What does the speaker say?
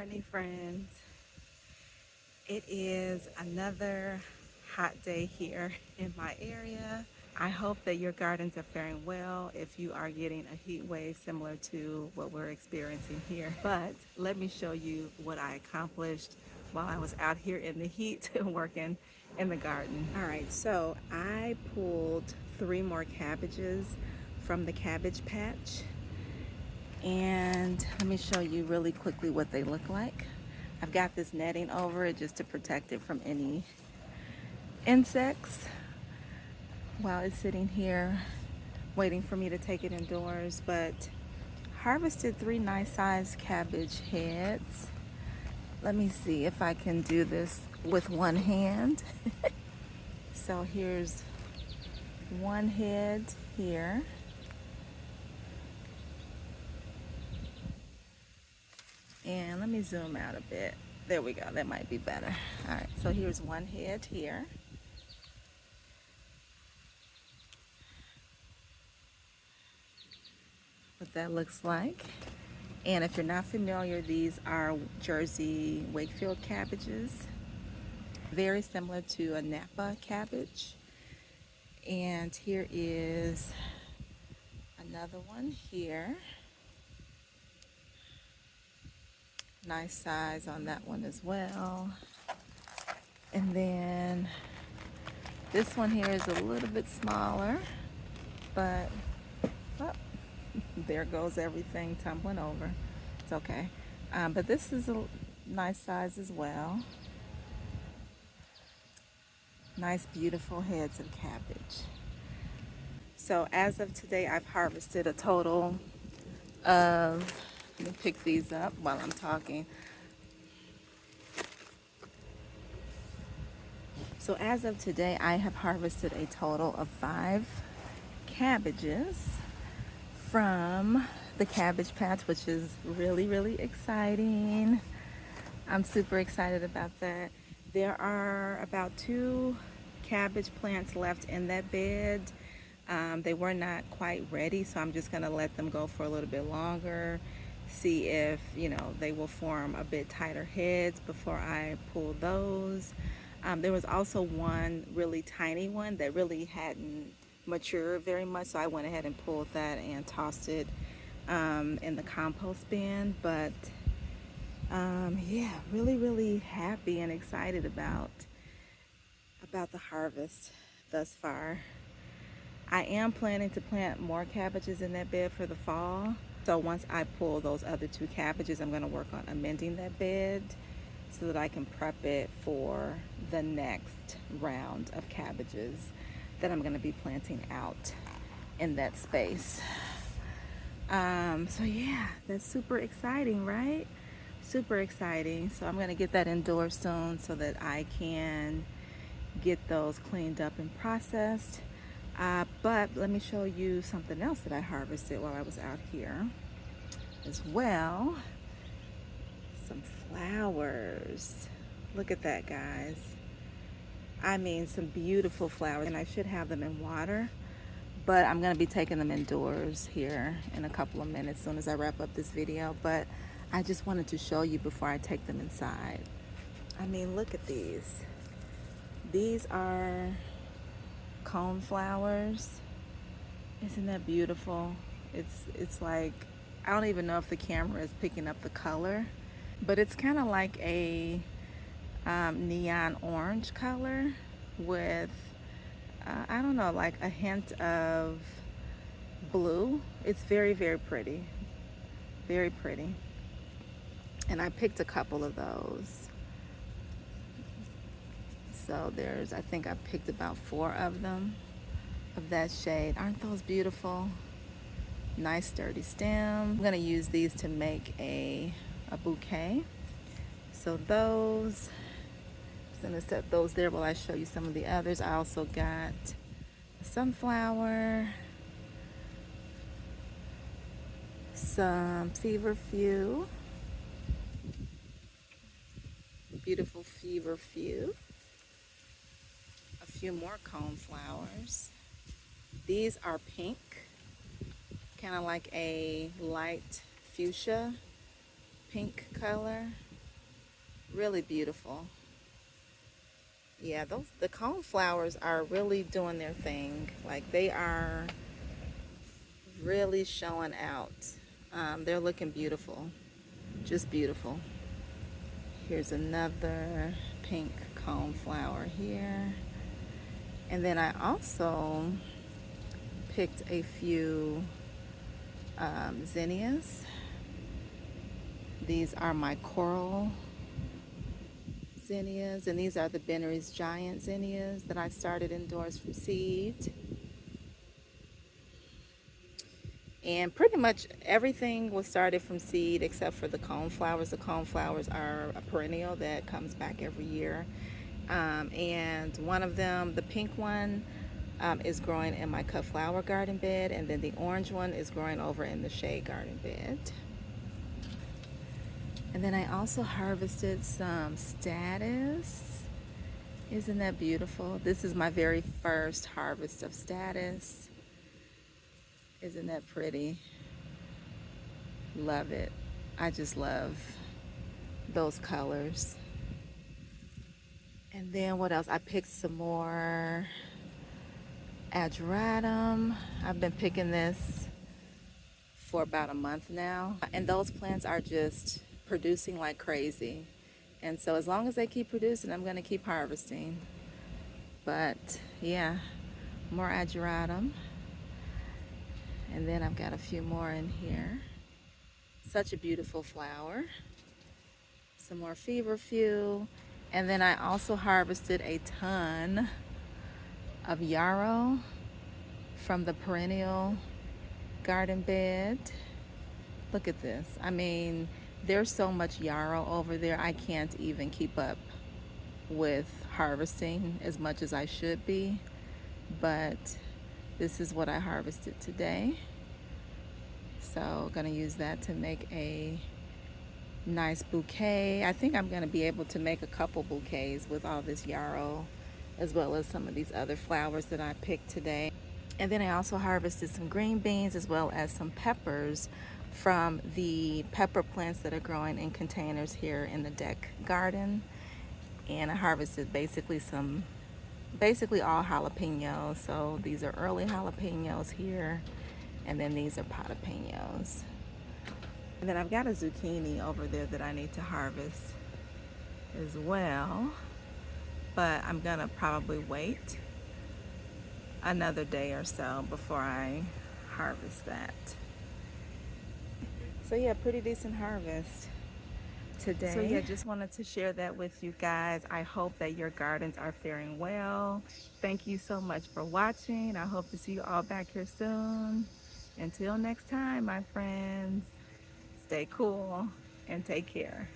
gardening friends. It is another hot day here in my area. I hope that your gardens are faring well if you are getting a heat wave similar to what we're experiencing here. But let me show you what I accomplished while I was out here in the heat working in the garden. All right, so I pulled 3 more cabbages from the cabbage patch. And let me show you really quickly what they look like. I've got this netting over it just to protect it from any insects while it's sitting here waiting for me to take it indoors. But harvested 3 nice sized cabbage heads. Let me see if I can do this with one hand. So here's one head here. And let me zoom out a bit. There we go, that might be better. All right, so here's one head here. What that looks like. And if you're not familiar, these are Jersey Wakefield cabbages. Very similar to a Napa cabbage. And here is another one here. Nice size on that one as well. And then this one here is a little bit smaller, but oh, there goes everything tumbling over. It's okay. But this is a nice size as well. Nice, beautiful heads of cabbage. So as of today, I've harvested a total of, let me pick these up while I'm talking. So as of today, I have harvested a total of 5 cabbages from the cabbage patch, which is really, really exciting. I'm super excited about that. There are about 2 cabbage plants left in that bed. They were not quite ready, so I'm just gonna let them go for a little bit longer, see if, they will form a bit tighter heads before I pull those. There was also one really tiny one that really hadn't matured very much, so I went ahead and pulled that and tossed it in the compost bin. But yeah, really, really happy and excited about the harvest thus far. I am planning to plant more cabbages in that bed for the fall. So once I pull those other 2 cabbages, I'm going to work on amending that bed so that I can prep it for the next round of cabbages that I'm going to be planting out in that space. So yeah, that's super exciting, right? Super exciting. So I'm going to get that indoors soon so that I can get those cleaned up and processed. But let me show you something else that I harvested while I was out here as well. Some flowers. Look at that, guys. I mean, some beautiful flowers, and I should have them in water, but I'm going to be taking them indoors here in a couple of minutes as soon as I wrap up this video. But I just wanted to show you before I take them inside. I mean, look at these. These are coneflowers. Isn't that beautiful? It's like, I don't even know if the camera is picking up the color, but it's kind of like a neon orange color with I don't know, like a hint of blue. It's very, very pretty, very pretty. And I picked a couple of those. So I think I picked about 4 of them of that shade. Aren't those beautiful? Nice sturdy stem. I'm gonna use these to make a bouquet. So those, I'm gonna set those there while I show you some of the others. I also got a sunflower, some Feverfew, beautiful Feverfew, a few more coneflowers. These are pink, kind of like a light fuchsia pink color. Really beautiful. Yeah, the coneflowers are really doing their thing. Like they are really showing out. They're looking beautiful, just beautiful. Here's another pink coneflower here. And then I also picked a few zinnias. These are my coral zinnias, and these are the Bennery's giant zinnias that I started indoors from seed. And pretty much everything was started from seed except for the coneflowers. The coneflowers are a perennial that comes back every year. And one of them, the pink one, is growing in my cut flower garden bed, and then the orange one is growing over in the shade garden bed. And then I also harvested some Statice. Isn't that beautiful? This is my very first harvest of Statice. Isn't that pretty? Love it. I just love those colors. And then what else? I picked some more Ageratum. I've been picking this for about a month now. And those plants are just producing like crazy. And so as long as they keep producing, I'm gonna keep harvesting. But yeah, more Ageratum. And then I've got a few more in here. Such a beautiful flower. Some more Feverfew. And then I also harvested a ton of Yarrow from the perennial garden bed. Look at this. I mean, there's so much Yarrow over there, I can't even keep up with harvesting as much as I should be. But this is what I harvested today. So gonna use that to make a nice bouquet. I think I'm gonna be able to make a couple bouquets with all this Yarrow, as well as some of these other flowers that I picked today. And then I also harvested some green beans as well as some peppers from the pepper plants that are growing in containers here in the deck garden. And I harvested basically all jalapenos. So these are early jalapenos here, and then these are jalapenos. And then I've got a zucchini over there that I need to harvest as well, but I'm gonna probably wait another day or so before I harvest that. So yeah, pretty decent harvest today. So yeah, just wanted to share that with you guys. I hope that your gardens are faring well. Thank you so much for watching. I hope to see you all back here soon. Until next time, my friends, stay cool and take care.